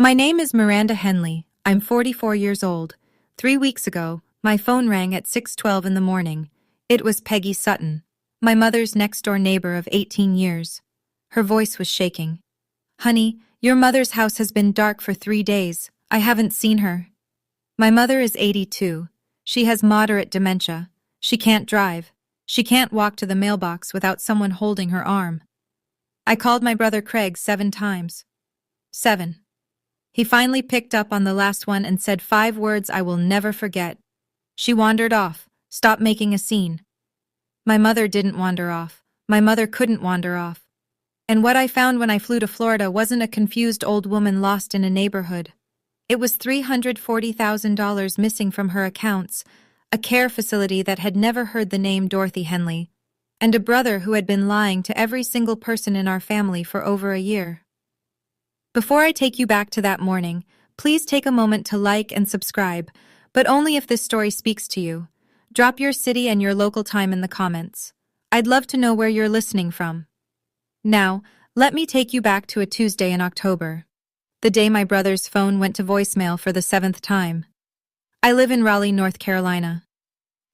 My name is Miranda Henley. I'm 44 years old. 3 weeks ago, my phone rang at 6:12 in the morning. It was Peggy Sutton, my mother's next-door neighbor of 18 years. Her voice was shaking. "Honey, your mother's house has been dark for 3 days. I haven't seen her." My mother is 82. She has moderate dementia. She can't drive. She can't walk to the mailbox without someone holding her arm. I called my brother Craig 7 times. 7. He finally picked up on the last one and said 5 words I will never forget. "She wandered off. Stop making a scene." My mother didn't wander off. My mother couldn't wander off. And what I found when I flew to Florida wasn't a confused old woman lost in a neighborhood. It was $340,000 missing from her accounts, a care facility that had never heard the name Dorothy Henley, and a brother who had been lying to every single person in our family for over a year. Before I take you back to that morning, please take a moment to like and subscribe, but only if this story speaks to you. Drop your city and your local time in the comments. I'd love to know where you're listening from. Now, let me take you back to a Tuesday in October, the day my brother's phone went to voicemail for the 7th time. I live in Raleigh, North Carolina.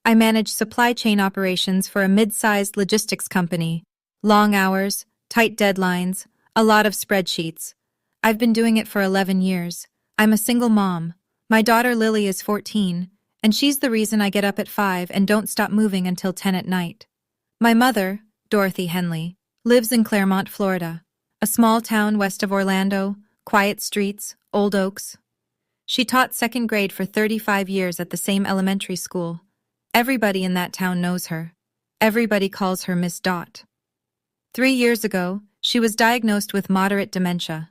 I manage supply chain operations for a mid-sized logistics company. Long hours, tight deadlines, a lot of spreadsheets. I've been doing it for 11 years. I'm a single mom. My daughter Lily is 14, and she's the reason I get up at 5 and don't stop moving until 10 at night. My mother, Dorothy Henley, lives in Claremont, Florida, a small town west of Orlando, quiet streets, old oaks. She taught 2nd grade for 35 years at the same elementary school. Everybody in that town knows her. Everybody calls her Miss Dot. 3 years ago, she was diagnosed with moderate dementia.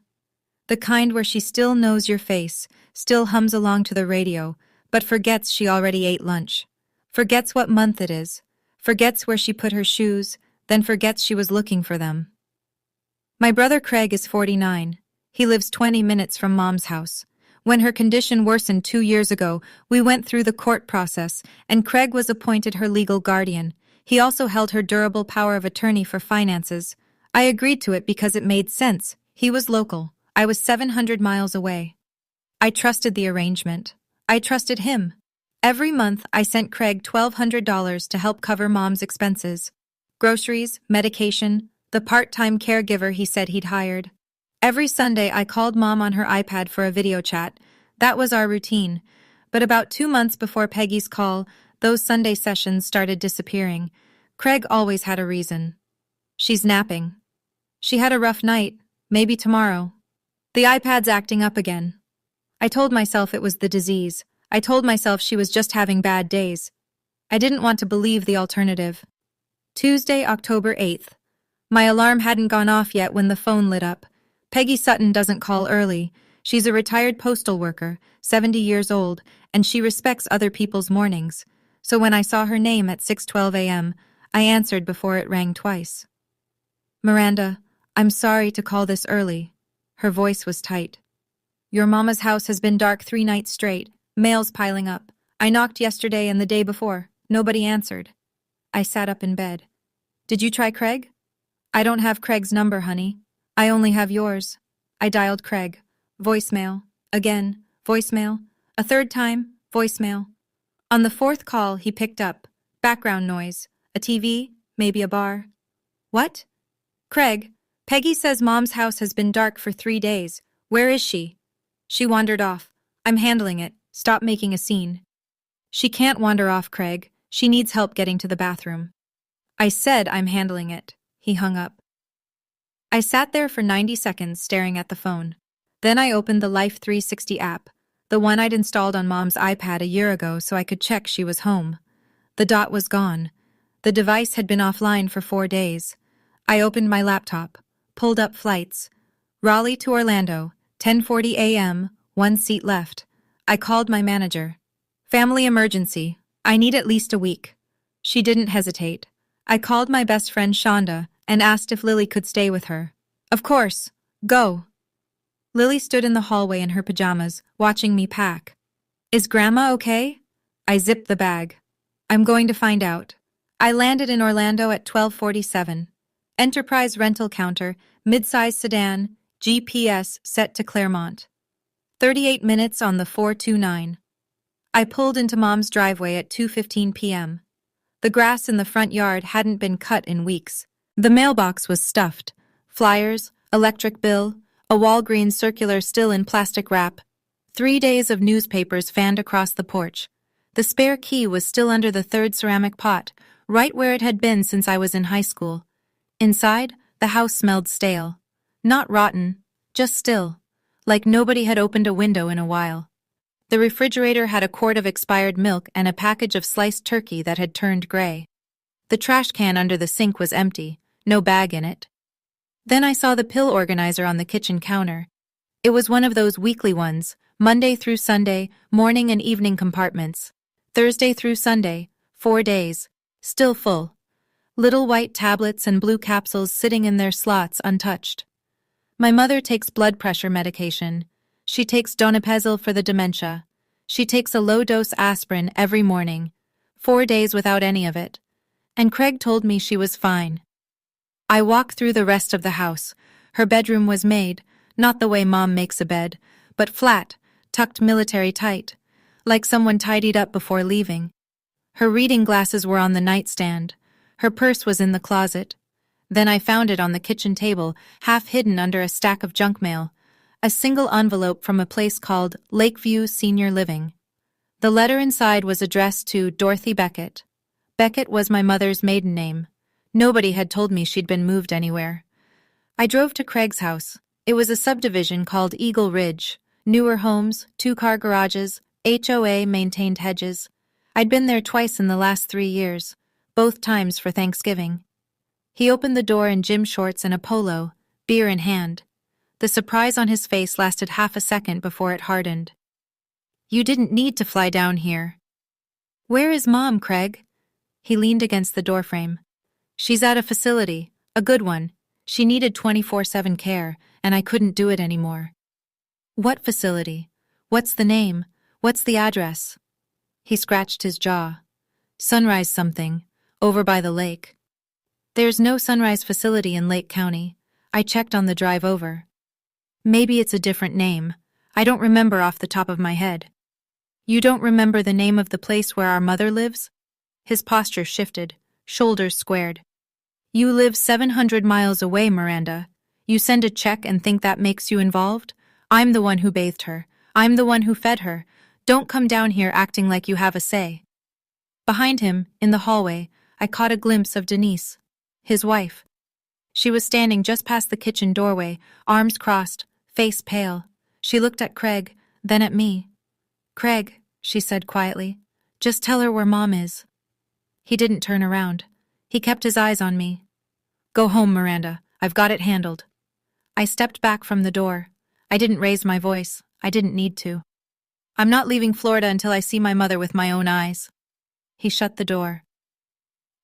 The kind where she still knows your face, still hums along to the radio, but forgets she already ate lunch. Forgets what month it is. Forgets where she put her shoes, then forgets she was looking for them. My brother Craig is 49. He lives 20 minutes from Mom's house. When her condition worsened 2 years ago, we went through the court process, and Craig was appointed her legal guardian. He also held her durable power of attorney for finances. I agreed to it because it made sense. He was local. I was 700 miles away. I trusted the arrangement. I trusted him. Every month, I sent Craig $1,200 to help cover Mom's expenses. Groceries, medication, the part-time caregiver he said he'd hired. Every Sunday, I called Mom on her iPad for a video chat. That was our routine. But about 2 months before Peggy's call, those Sunday sessions started disappearing. Craig always had a reason. "She's napping. She had a rough night. Maybe tomorrow. The iPad's acting up again." I told myself it was the disease. I told myself she was just having bad days. I didn't want to believe the alternative. Tuesday, October 8th. My alarm hadn't gone off yet when the phone lit up. Peggy Sutton doesn't call early. She's a retired postal worker, 70 years old, and she respects other people's mornings. So when I saw her name at 6:12 a.m., I answered before it rang twice. "Miranda, I'm sorry to call this early." Her voice was tight. "Your mama's house has been dark 3 nights straight. Mail's piling up. I knocked yesterday and the day before. Nobody answered." I sat up in bed. "Did you try Craig?" "I don't have Craig's number, honey. I only have yours." I dialed Craig. Voicemail. Again. Voicemail. A 3rd time. Voicemail. On the 4th call, he picked up. Background noise. A TV? Maybe a bar. "What?" "Craig, Peggy says Mom's house has been dark for 3 days. Where is she?" "She wandered off. I'm handling it. Stop making a scene." "She can't wander off, Craig. She needs help getting to the bathroom." "I said I'm handling it." He hung up. I sat there for 90 seconds staring at the phone. Then I opened the Life 360 app, the one I'd installed on Mom's iPad a year ago so I could check she was home. The dot was gone. The device had been offline for 4 days. I opened my laptop, pulled up flights. Raleigh to Orlando, 10:40 a.m., 1 seat left. I called my manager. "Family emergency. I need at least a week." She didn't hesitate. I called my best friend Shonda and asked if Lily could stay with her. "Of course. Go." Lily stood in the hallway in her pajamas, watching me pack. "Is Grandma okay?" I zipped the bag. "I'm going to find out." I landed in Orlando at 12:47. Enterprise rental counter, mid-size sedan, GPS set to Claremont. 38 minutes on the 429. I pulled into Mom's driveway at 2:15 p.m. The grass in the front yard hadn't been cut in weeks. The mailbox was stuffed. Flyers, electric bill, a Walgreens circular still in plastic wrap. 3 days of newspapers fanned across the porch. The spare key was still under the third ceramic pot, right where it had been since I was in high school. Inside, the house smelled stale. Not rotten, just still, like nobody had opened a window in a while. The refrigerator had a quart of expired milk and a package of sliced turkey that had turned gray. The trash can under the sink was empty, no bag in it. Then I saw the pill organizer on the kitchen counter. It was one of those weekly ones, Monday through Sunday, morning and evening compartments. Thursday through Sunday, 4 days, still full. Little white tablets and blue capsules sitting in their slots untouched. My mother takes blood pressure medication. She takes donepezil for the dementia. She takes a low-dose aspirin every morning. 4 days without any of it. And Craig told me she was fine. I walked through the rest of the house. Her bedroom was made, not the way Mom makes a bed, but flat, tucked military tight, like someone tidied up before leaving. Her reading glasses were on the nightstand. Her purse was in the closet. Then I found it on the kitchen table, half hidden under a stack of junk mail. A single envelope from a place called Lakeview Senior Living. The letter inside was addressed to Dorothy Beckett. Beckett was my mother's maiden name. Nobody had told me she'd been moved anywhere. I drove to Craig's house. It was a subdivision called Eagle Ridge. Newer homes, 2-car garages, HOA-maintained hedges. I'd been there twice in the last 3 years, both times for Thanksgiving. He opened the door in gym shorts and a polo, beer in hand. The surprise on his face lasted half a second before it hardened. "You didn't need to fly down here." "Where is Mom, Craig?" He leaned against the doorframe. "She's at a facility, a good one. She needed 24/7 care, and I couldn't do it anymore." "What facility? What's the name? What's the address?" He scratched his jaw. "Sunrise something, over by the lake." "There's no Sunrise facility in Lake County. I checked on the drive over." "Maybe it's a different name. I don't remember off the top of my head." "You don't remember the name of the place where our mother lives?" His posture shifted, shoulders squared. "You live 700 miles away, Miranda. You send a check and think that makes you involved? I'm the one who bathed her. I'm the one who fed her. Don't come down here acting like you have a say." Behind him, in the hallway, I caught a glimpse of Denise, his wife. She was standing just past the kitchen doorway, arms crossed, face pale. She looked at Craig, then at me. "Craig," she said quietly, "just tell her where Mom is." He didn't turn around. He kept his eyes on me. "Go home, Miranda. I've got it handled." I stepped back from the door. I didn't raise my voice. I didn't need to. "I'm not leaving Florida until I see my mother with my own eyes." He shut the door.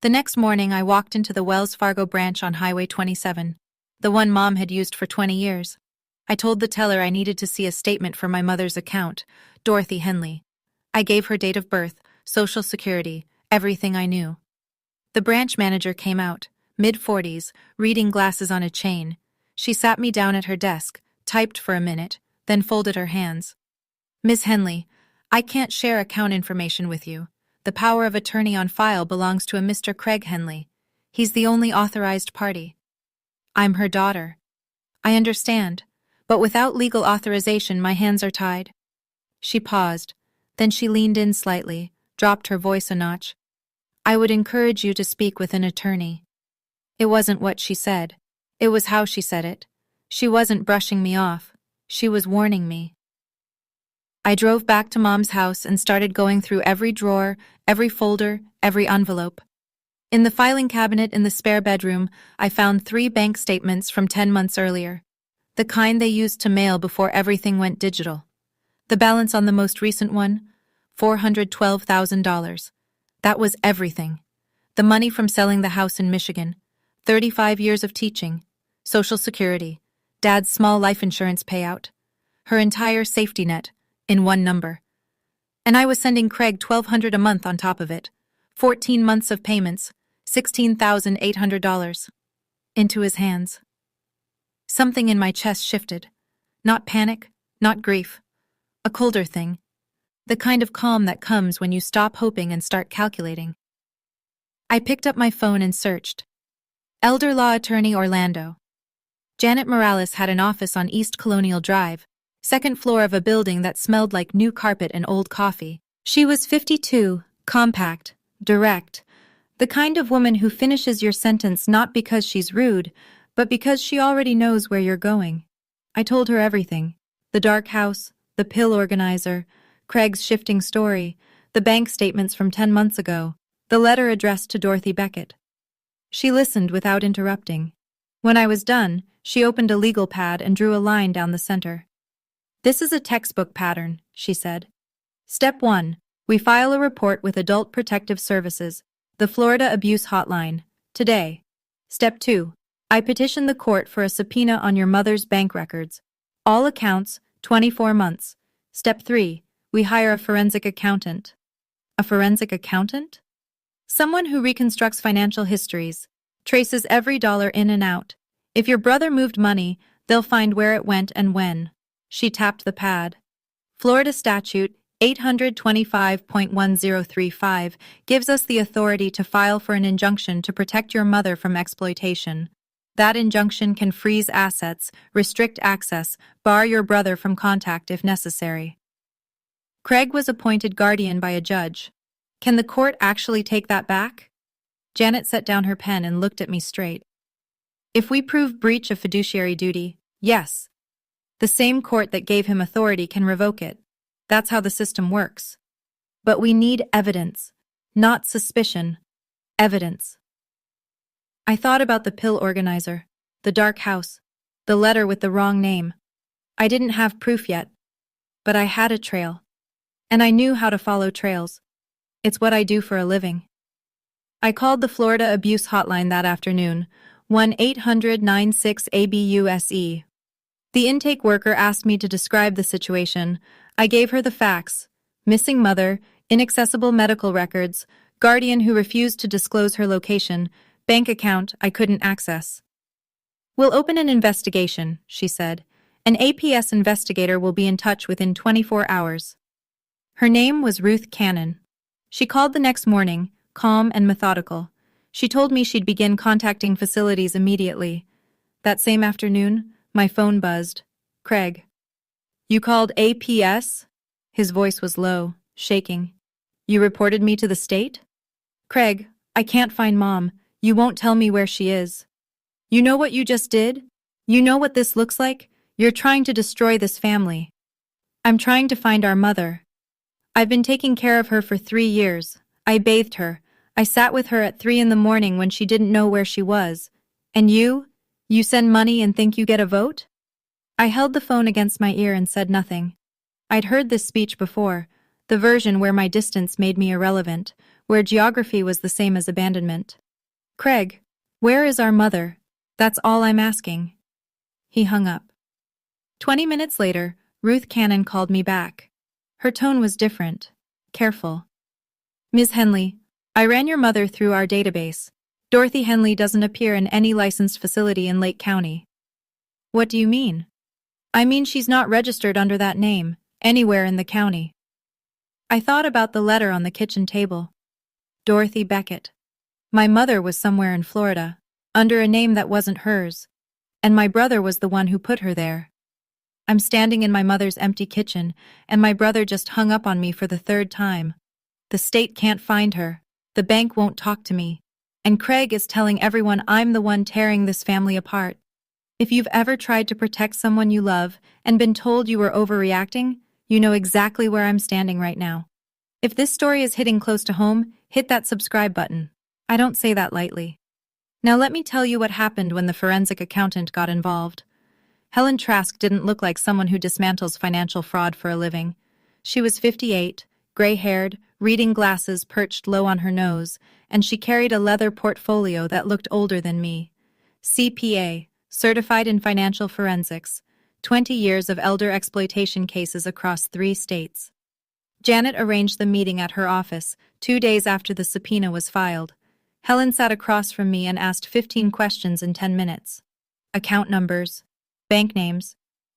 The next morning, I walked into the Wells Fargo branch on Highway 27, the one Mom had used for 20 years. I told the teller I needed to see a statement for my mother's account, Dorothy Henley. I gave her date of birth, Social Security, everything I knew. The branch manager came out, mid-40s, reading glasses on a chain. She sat me down at her desk, typed for a minute, then folded her hands. "Miss Henley, I can't share account information with you. The power of attorney on file belongs to a Mr. Craig Henley. He's the only authorized party. I'm her daughter. I understand, but without legal authorization my hands are tied." She paused, then she leaned in slightly, dropped her voice a notch. "I would encourage you to speak with an attorney." It wasn't what she said. It was how she said it. She wasn't brushing me off. She was warning me. I drove back to Mom's house and started going through every drawer, every folder, every envelope. In the filing cabinet in the spare bedroom, I found 3 bank statements from 10 months earlier, the kind they used to mail before everything went digital. The balance on the most recent one, $412,000. That was everything. The money from selling the house in Michigan, 35 years of teaching, Social Security, Dad's small life insurance payout, her entire safety net, in one number. And I was sending Craig $1,200 a month on top of it, 14 months of payments, $16,800, into his hands. Something in my chest shifted. Not panic, not grief. A colder thing. The kind of calm that comes when you stop hoping and start calculating. I picked up my phone and searched. Elder law attorney Orlando. Janet Morales had an office on East Colonial Drive, second floor of a building that smelled like new carpet and old coffee. She was 52, compact, direct, the kind of woman who finishes your sentence not because she's rude, but because she already knows where you're going. I told her everything. The dark house, the pill organizer, Craig's shifting story, the bank statements from 10 months ago, the letter addressed to Dorothy Beckett. She listened without interrupting. When I was done, she opened a legal pad and drew a line down the center. "This is a textbook pattern," she said. "Step 1. We file a report with Adult Protective Services, the Florida Abuse Hotline, today. Step 2. I petition the court for a subpoena on your mother's bank records. All accounts, 24 months. Step 3. We hire a forensic accountant." A forensic accountant? Someone who reconstructs financial histories, traces every dollar in and out. If your brother moved money, they'll find where it went and when. She tapped the pad. Florida Statute 825.1035 gives us the authority to file for an injunction to protect your mother from exploitation. That injunction can freeze assets, restrict access, bar your brother from contact if necessary. Craig was appointed guardian by a judge. Can the court actually take that back? Janet set down her pen and looked at me straight. If we prove breach of fiduciary duty, yes. The same court that gave him authority can revoke it. That's how the system works. But we need evidence, not suspicion. Evidence. I thought about the pill organizer, the dark house, the letter with the wrong name. I didn't have proof yet, but I had a trail. And I knew how to follow trails. It's what I do for a living. I called the Florida Abuse Hotline that afternoon, 1-800-96-ABUSE. The intake worker asked me to describe the situation. I gave her the facts: missing mother, inaccessible medical records, guardian who refused to disclose her location, bank account I couldn't access. "We'll open an investigation," she said. "An APS investigator will be in touch within 24 hours. Her name was Ruth Cannon. She called the next morning, calm and methodical. She told me she'd begin contacting facilities immediately. That same afternoon, my phone buzzed. "Craig." "You called APS?" His voice was low, shaking. "You reported me to the state?" "Craig, I can't find Mom. You won't tell me where she is. You know what you just did? You know what this looks like? You're trying to destroy this family." "I'm trying to find our mother. I've been taking care of her for 3 years. I bathed her. I sat with her at 3 in the morning when she didn't know where she was. And you? You send money and think you get a vote?" I held the phone against my ear and said nothing. I'd heard this speech before, the version where my distance made me irrelevant, where geography was the same as abandonment. "Craig, where is our mother? That's all I'm asking." He hung up. 20 minutes later, Ruth Cannon called me back. Her tone was different, careful. "Ms. Henley, I ran your mother through our database. Dorothy Henley doesn't appear in any licensed facility in Lake County." "What do you mean?" "I mean she's not registered under that name, anywhere in the county." I thought about the letter on the kitchen table. Dorothy Beckett. My mother was somewhere in Florida, under a name that wasn't hers, and my brother was the one who put her there. I'm standing in my mother's empty kitchen, and my brother just hung up on me for the 3rd time. The state can't find her, the bank won't talk to me, and Craig is telling everyone I'm the one tearing this family apart. If you've ever tried to protect someone you love and been told you were overreacting, you know exactly where I'm standing right now. If this story is hitting close to home, hit that subscribe button. I don't say that lightly. Now let me tell you what happened when the forensic accountant got involved. Helen Trask didn't look like someone who dismantles financial fraud for a living. She was 58, gray-haired, reading glasses perched low on her nose, and she carried a leather portfolio that looked older than me. CPA, certified in financial forensics, 20 years of elder exploitation cases across 3 states. Janet arranged the meeting at her office, 2 days after the subpoena was filed. Helen sat across from me and asked 15 questions in 10 minutes. Account numbers, bank names,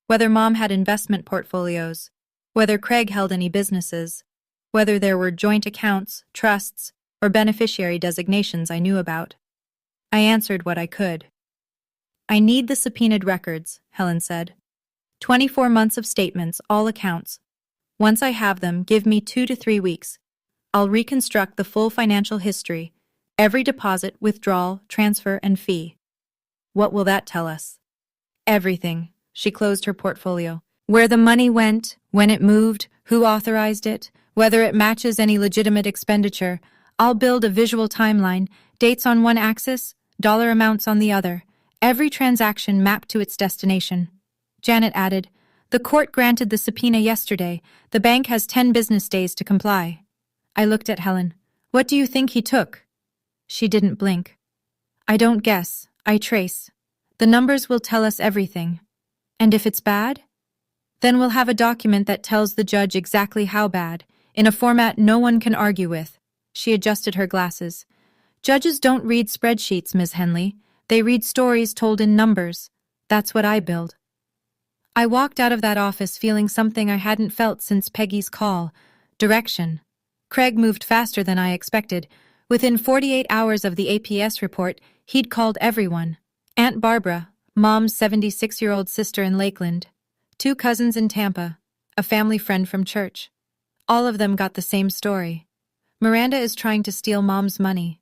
whether Mom had investment portfolios, whether Craig held any businesses, whether there were joint accounts, trusts, or beneficiary designations I knew about. I answered what I could. I need the subpoenaed records, Helen said. 24 months of statements, all accounts. Once I have them, give me 2 to 3 weeks. I'll reconstruct the full financial history, every deposit, withdrawal, transfer, and fee. What will that tell us? Everything. She closed her portfolio. Where the money went, when it moved, who authorized it, whether it matches any legitimate expenditure. I'll build a visual timeline, dates on one axis, dollar amounts on the other, every transaction mapped to its destination. Janet added, "The court granted the subpoena yesterday. The bank has 10 business days to comply." I looked at Helen. "What do you think he took?" She didn't blink. "I don't guess. I trace. The numbers will tell us everything. And if it's bad? Then we'll have a document that tells the judge exactly how bad, in a format no one can argue with." She adjusted her glasses. "Judges don't read spreadsheets, Ms. Henley. They read stories told in numbers. That's what I build." I walked out of that office feeling something I hadn't felt since Peggy's call. Direction. Craig moved faster than I expected. Within 48 hours of the APS report, he'd called everyone. Aunt Barbara, Mom's 76-year-old sister in Lakeland, 2 cousins in Tampa, a family friend from church. All of them got the same story. Miranda is trying to steal Mom's money.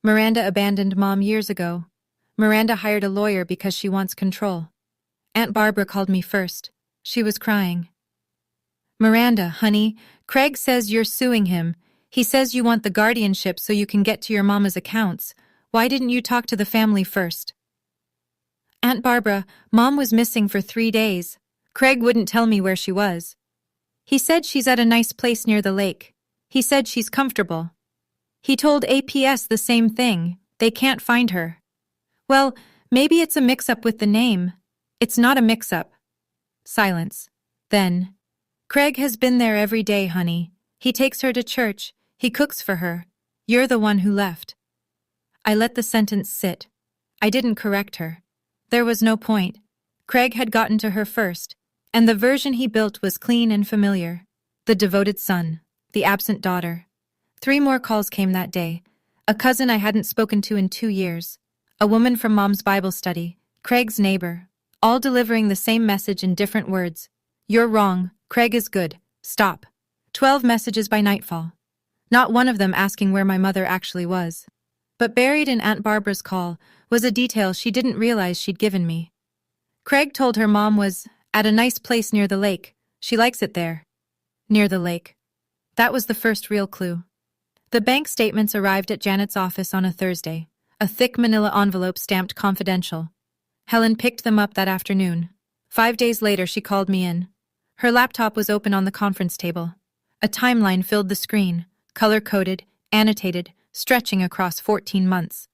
Miranda abandoned Mom years ago. Miranda hired a lawyer because she wants control. Aunt Barbara called me first. She was crying. "Miranda, honey, Craig says you're suing him. He says you want the guardianship so you can get to your mama's accounts. Why didn't you talk to the family first?" "Aunt Barbara, Mom was missing for 3 days. Craig wouldn't tell me where she was. He said she's at a nice place near the lake. He said she's comfortable. He told APS the same thing. They can't find her." "Well, maybe it's a mix-up with the name." "It's not a mix-up." Silence. Then, "Craig has been there every day, honey. He takes her to church. He cooks for her. You're the one who left." I let the sentence sit. I didn't correct her. There was no point. Craig had gotten to her first, and the version he built was clean and familiar. The devoted son, the absent daughter. 3 more calls came that day. A cousin I hadn't spoken to in 2 years. A woman from Mom's Bible study. Craig's neighbor. All delivering the same message in different words. "You're wrong. Craig is good. Stop." 12 messages by nightfall. Not one of them asking where my mother actually was. But buried in Aunt Barbara's call was a detail she didn't realize she'd given me. Craig told her Mom was at a nice place near the lake. She likes it there. Near the lake. That was the first real clue. The bank statements arrived at Janet's office on a Thursday. A thick manila envelope stamped confidential. Helen picked them up that afternoon. 5 days later, she called me in. Her laptop was open on the conference table. A timeline filled the screen, color-coded, annotated, stretching across 14 months.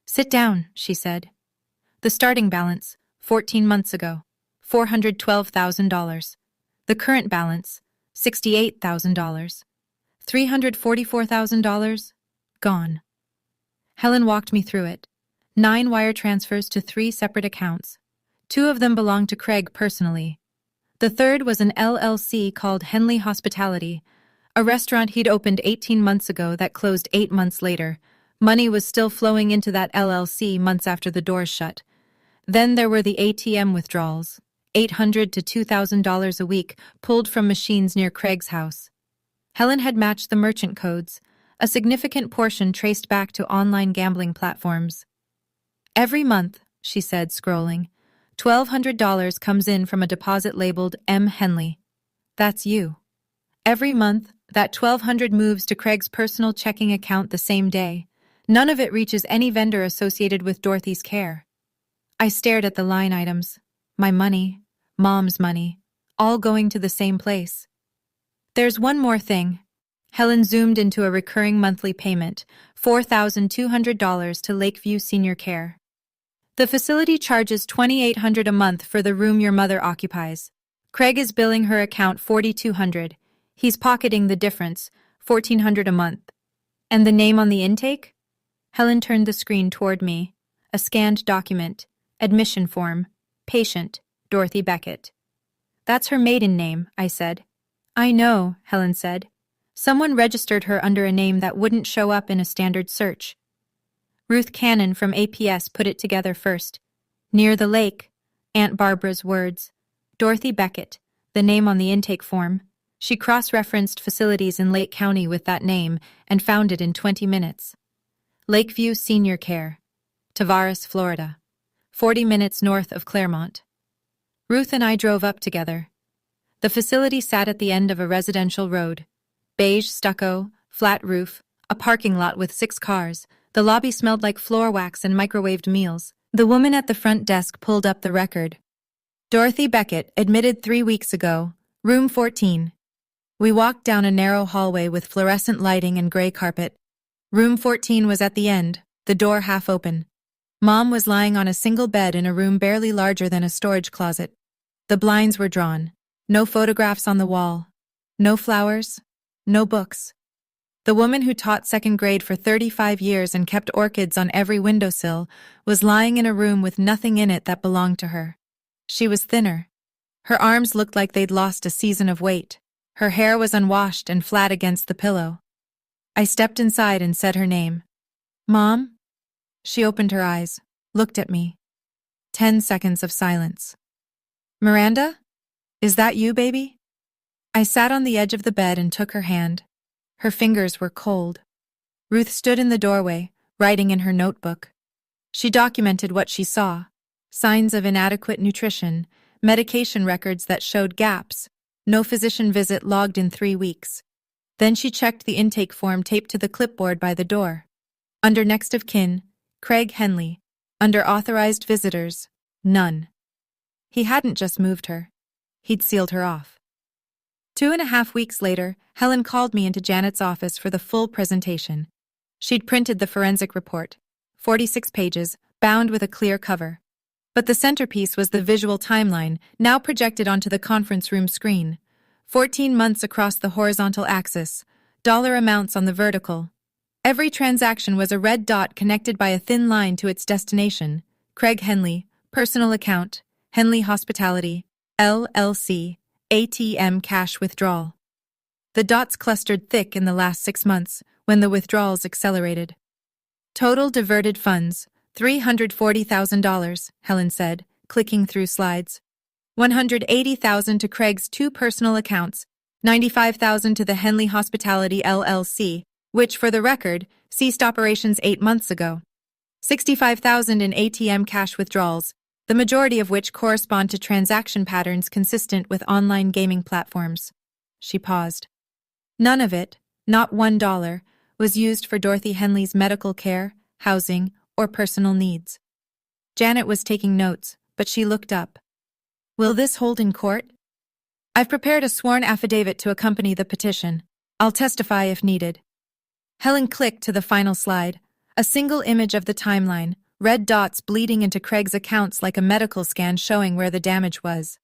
"Sit down," she said. The starting balance, 14 months ago, $412,000. The current balance, $68,000. $344,000, gone. Helen walked me through it. 9 wire transfers to 3 separate accounts. 2 of them belonged to Craig personally. The third was an LLC called Henley Hospitality, a restaurant he'd opened 18 months ago that closed 8 months later. Money was still flowing into that LLC months after the doors shut. Then there were the ATM withdrawals, $800 to $2,000 a week, pulled from machines near Craig's house. Helen had matched the merchant codes, a significant portion traced back to online gambling platforms. "Every month," she said, scrolling, $1,200 comes in from a deposit labeled M. Henley. That's you. Every month, that $1,200 moves to Craig's personal checking account the same day. None of it reaches any vendor associated with Dorothy's care." I stared at the line items. My money, Mom's money, all going to the same place. "There's one more thing." Helen zoomed into a recurring monthly payment, $4,200 to Lakeview Senior Care. "The facility charges $2,800 a month for the room your mother occupies. Craig is billing her account $4,200. He's pocketing the difference, $1,400 a month. And the name on the intake?" Helen turned the screen toward me. A scanned document. Admission form. Patient, Dorothy Beckett. "That's her maiden name," I said. I know, Helen said. Someone registered her under a name that wouldn't show up in a standard search. Ruth Cannon from APS put it together first. Near the lake, Aunt Barbara's words. Dorothy Beckett, the name on the intake form. She cross-referenced facilities in Lake County with that name and found it in 20 minutes. Lakeview Senior Care, Tavares, Florida, 40 minutes north of Claremont. Ruth and I drove up together. The facility sat at the end of a residential road. Beige stucco, flat roof, a parking lot with 6 cars. The lobby smelled like floor wax and microwaved meals. The woman at the front desk pulled up the record. Dorothy Beckett, admitted 3 weeks ago, room 14. We walked down a narrow hallway with fluorescent lighting and gray carpet. Room 14 was at the end, the door half open. Mom was lying on a single bed in a room barely larger than a storage closet. The blinds were drawn. No photographs on the wall. No flowers. No books. The woman who taught second grade for 35 years and kept orchids on every windowsill was lying in a room with nothing in it that belonged to her. She was thinner. Her arms looked like they'd lost a season of weight. Her hair was unwashed and flat against the pillow. I stepped inside and said her name. Mom? She opened her eyes, looked at me. 10 seconds of silence. Miranda? Is that you, baby? I sat on the edge of the bed and took her hand. Her fingers were cold. Ruth stood in the doorway, writing in her notebook. She documented what she saw. Signs of inadequate nutrition, medication records that showed gaps, no physician visit logged in 3 weeks. Then she checked the intake form taped to the clipboard by the door. Under next of kin, Craig Henley. Under authorized visitors, none. He hadn't just moved her. He'd sealed her off. 2.5 weeks later, Helen called me into Janet's office for the full presentation. She'd printed the forensic report, 46 pages, bound with a clear cover. But the centerpiece was the visual timeline, now projected onto the conference room screen. 14 months across the horizontal axis, dollar amounts on the vertical. Every transaction was a red dot connected by a thin line to its destination. Craig Henley, personal account, Henley Hospitality, LLC, ATM cash withdrawal. The dots clustered thick in the last 6 months, when the withdrawals accelerated. Total diverted funds, $340,000, Helen said, clicking through slides. $180,000 to Craig's 2 personal accounts, $95,000 to the Henley Hospitality LLC, which, for the record, ceased operations 8 months ago. $65,000 in ATM cash withdrawals, the majority of which correspond to transaction patterns consistent with online gaming platforms. She paused. None of it, not $1, was used for Dorothy Henley's medical care, housing, or personal needs. Janet was taking notes, but she looked up. Will this hold in court? I've prepared a sworn affidavit to accompany the petition. I'll testify if needed. Helen clicked to the final slide, a single image of the timeline, red dots bleeding into Craig's accounts like a medical scan showing where the damage was.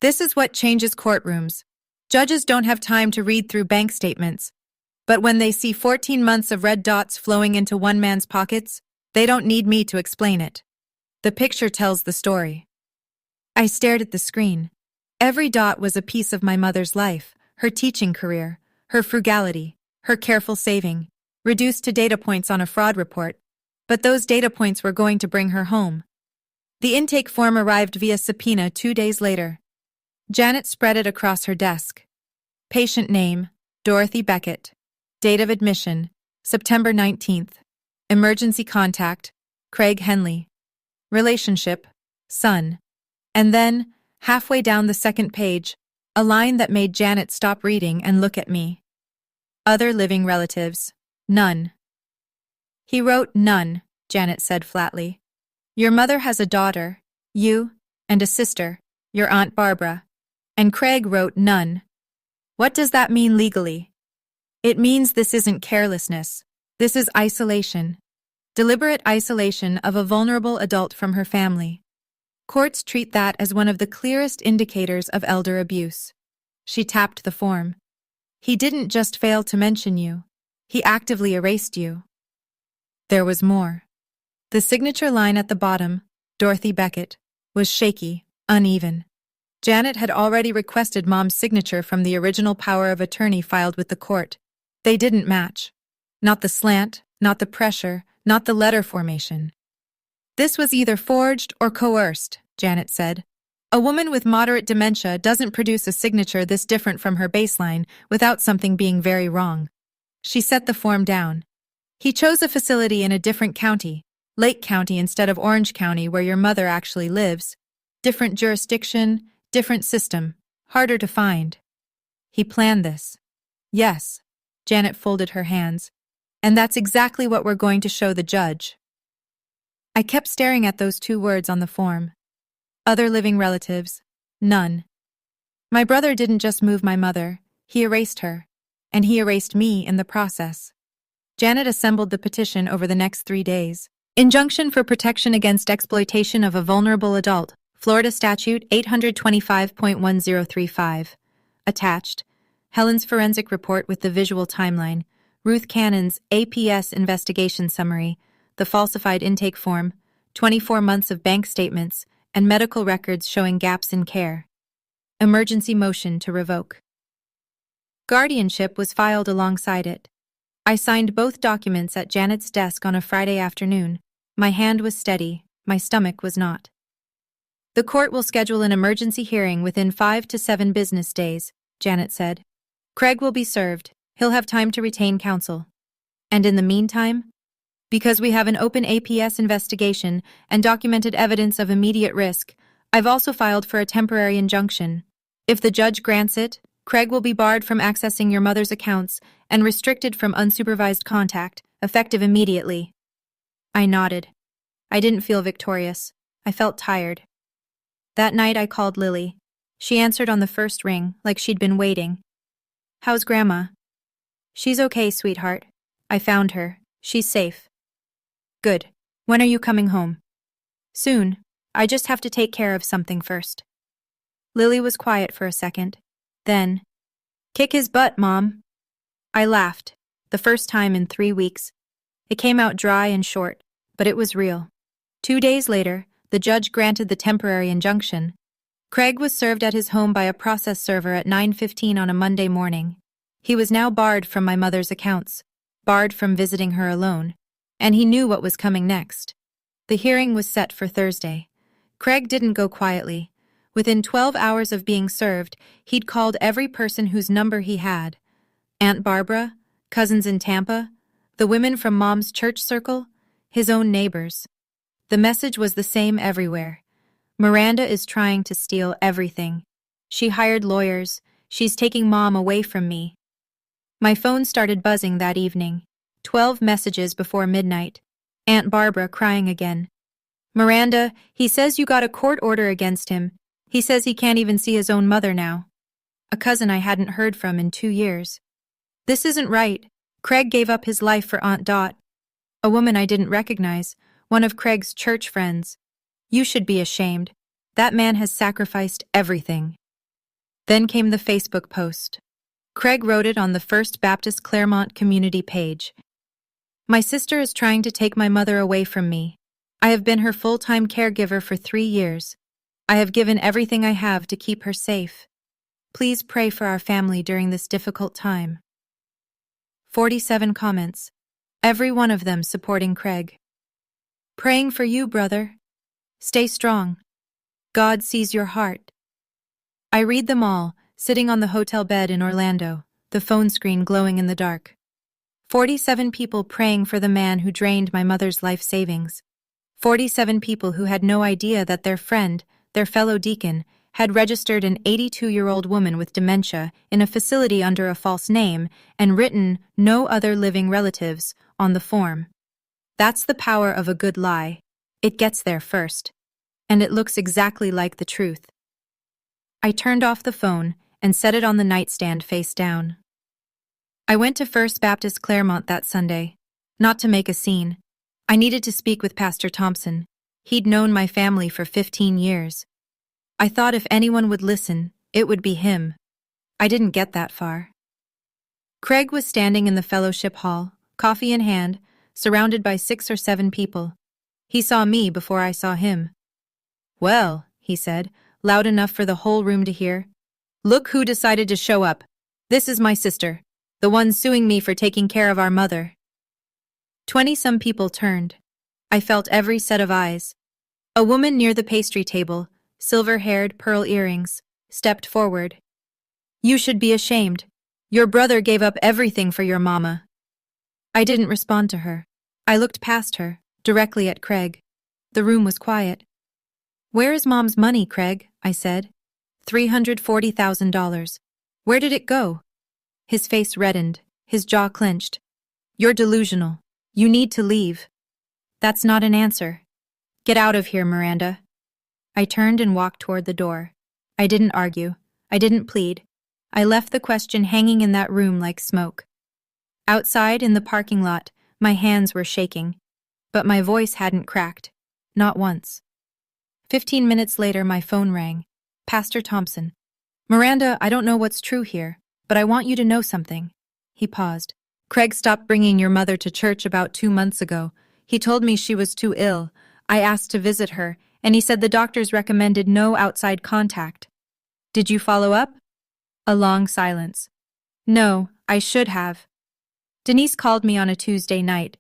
This is what changes courtrooms. Judges don't have time to read through bank statements, but when they see 14 months of red dots flowing into one man's pockets, they don't need me to explain it. The picture tells the story. I stared at the screen. Every dot was a piece of my mother's life, her teaching career, her frugality, her careful saving, reduced to data points on a fraud report. But those data points were going to bring her home. The intake form arrived via subpoena 2 days later. Janet spread it across her desk. Patient name, Dorothy Beckett. Date of admission, September 19th. Emergency contact, Craig Henley. Relationship, son. And then, halfway down the second page, a line that made Janet stop reading and look at me. Other living relatives, none. He wrote none, Janet said flatly. Your mother has a daughter, you, and a sister, your Aunt Barbara. And Craig wrote none. What does that mean legally? It means this isn't carelessness. This is isolation. Deliberate isolation of a vulnerable adult from her family. Courts treat that as one of the clearest indicators of elder abuse. She tapped the form. He didn't just fail to mention you. He actively erased you. There was more. The signature line at the bottom, Dorothy Beckett, was shaky, uneven. Janet had already requested Mom's signature from the original power of attorney filed with the court. They didn't match. Not the slant, not the pressure, not the letter formation. This was either forged or coerced, Janet said. A woman with moderate dementia doesn't produce a signature this different from her baseline without something being very wrong. She set the form down. He chose a facility in a different county, Lake County instead of Orange County where your mother actually lives. Different jurisdiction, different system, harder to find. He planned this. Yes, Janet folded her hands. And that's exactly what we're going to show the judge. I kept staring at those two words on the form. Other living relatives. None. My brother didn't just move my mother, he erased her. And he erased me in the process. Janet assembled the petition over the next 3 days. Injunction for Protection Against Exploitation of a Vulnerable Adult, Florida Statute 825.1035. Attached. Helen's forensic report with the visual timeline, Ruth Cannon's APS investigation summary, the falsified intake form, 24 months of bank statements, and medical records showing gaps in care. Emergency motion to revoke. Guardianship was filed alongside it. I signed both documents at Janet's desk on a Friday afternoon. My hand was steady, my stomach was not. The court will schedule an emergency hearing within 5 to 7 business days, Janet said. Craig will be served. He'll have time to retain counsel. And in the meantime? Because we have an open APS investigation and documented evidence of immediate risk, I've also filed for a temporary injunction. If the judge grants it, Craig will be barred from accessing your mother's accounts and restricted from unsupervised contact, effective immediately. I nodded. I didn't feel victorious. I felt tired. That night I called Lily. She answered on the first ring, like she'd been waiting. How's Grandma? She's okay, sweetheart. I found her. She's safe. Good. When are you coming home? Soon. I just have to take care of something first. Lily was quiet for a second. Then, kick his butt, Mom. I laughed, the first time in 3 weeks. It came out dry and short, but it was real. 2 days later, the judge granted the temporary injunction. Craig was served at his home by a process server at 9:15 on a Monday morning. He was now barred from my mother's accounts, barred from visiting her alone, and he knew what was coming next. The hearing was set for Thursday. Craig didn't go quietly. Within 12 hours of being served, he'd called every person whose number he had. Aunt Barbara, cousins in Tampa, the women from Mom's church circle, his own neighbors. The message was the same everywhere. Miranda is trying to steal everything. She hired lawyers. She's taking Mom away from me. My phone started buzzing that evening. 12 messages before midnight. Aunt Barbara crying again. Miranda, he says you got a court order against him. He says he can't even see his own mother now. A cousin I hadn't heard from in 2 years. This isn't right. Craig gave up his life for Aunt Dot. A woman I didn't recognize, one of Craig's church friends. You should be ashamed. That man has sacrificed everything. Then came the Facebook post. Craig wrote it on the First Baptist Claremont community page. My sister is trying to take my mother away from me. I have been her full-time caregiver for 3 years. I have given everything I have to keep her safe. Please pray for our family during this difficult time. 47 comments, every one of them supporting Craig. Praying for you, brother. Stay strong. God sees your heart. I read them all, sitting on the hotel bed in Orlando, the phone screen glowing in the dark. 47 people praying for the man who drained my mother's life savings. 47 people who had no idea that their friend, their fellow deacon, had registered an 82-year-old woman with dementia in a facility under a false name and written "no other living relatives" on the form. That's the power of a good lie. It gets there first. And it looks exactly like the truth. I turned off the phone and set it on the nightstand face down. I went to First Baptist Claremont that Sunday, not to make a scene. I needed to speak with Pastor Thompson. He'd known my family for 15 years. I thought if anyone would listen, it would be him. I didn't get that far. Craig was standing in the fellowship hall, coffee in hand, surrounded by 6 or 7 people. He saw me before I saw him. Well, he said, loud enough for the whole room to hear. Look who decided to show up. This is my sister, the one suing me for taking care of our mother. 20-some people turned. I felt every set of eyes. A woman near the pastry table, silver-haired, pearl earrings, stepped forward. You should be ashamed. Your brother gave up everything for your mama. I didn't respond to her. I looked past her, directly at Craig. The room was quiet. Where is Mom's money, Craig? I said. $340,000. Where did it go? His face reddened, his jaw clenched. You're delusional. You need to leave. That's not an answer. Get out of here, Miranda. I turned and walked toward the door. I didn't argue. I didn't plead. I left the question hanging in that room like smoke. Outside, in the parking lot, my hands were shaking. But my voice hadn't cracked. Not once. 15 minutes later, my phone rang. Pastor Thompson. Miranda, I don't know what's true here, but I want you to know something. He paused. Craig stopped bringing your mother to church about 2 months ago. He told me she was too ill. I asked to visit her, and he said the doctors recommended no outside contact. Did you follow up? A long silence. No, I should have. Denise called me on a Tuesday night.